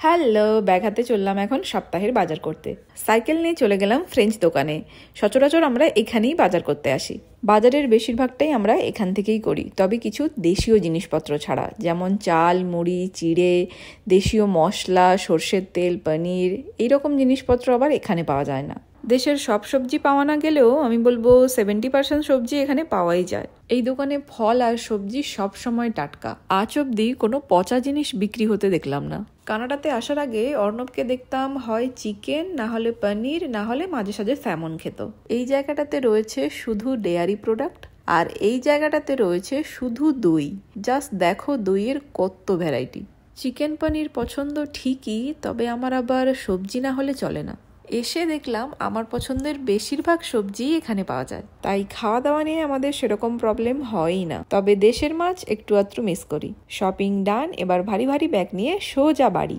Hello, bag হাতে চললাম এখন সপ্তাহের বাজার করতে। সাইকেল নিয়ে চলে গেলাম ফ্রেঞ্চ দোকানে। সচরাচর আমরা এখানেই বাজার করতে আসি। বাজারের বেশিরভাগটাই আমরা এখান থেকেই করি, তবে কিছু দেশীয় জিনিসপত্র ছাড়া, যেমন চাল, মুড়ি, চিড়ে, দেশীয় মশলা, সর্ষের তেল, পনির, এইরকম জিনিসপত্র আবার এখানে পাওয়া যায় না। দেশের সব সবজি পাওয়া না গেলেও আমি বলবো 70% সবজি এখানে পাওয়াই যায়। এই দোকানে ফল আর সবজি সব সময় টাটকা। আজ অব্দি কোনো পচা জিনিস বিক্রি হতে দেখলাম না। কানাডাতে আসার আগে অর্ণবকে দেখতাম হয় চিকেন, না হলে পনির, না হলে মাঝে সাঝে স্যামন খেত। এই জায়গাটাতে রয়েছে শুধু ডেয়ারি প্রোডাক্ট, আর এই জায়গাটাতে রয়েছে শুধু দই। জাস্ট দেখো দইয়ের কত ভ্যারাইটি। চিকেন পনির পছন্দ ঠিকই, তবে আমার আবার সবজি না হলে চলে না। এসে দেখলাম আমার পছন্দের বেশিরভাগ সবজি এখানে পাওয়া যায়, তাই খাওয়া দাওয়া নিয়ে আমাদের সেরকম প্রবলেম হয়ই না। তবে দেশের মাছ একটু আধটু মিস করি। শপিং ডান, এবার ভারী ভারী ব্যাগ নিয়ে সোজা বাড়ি।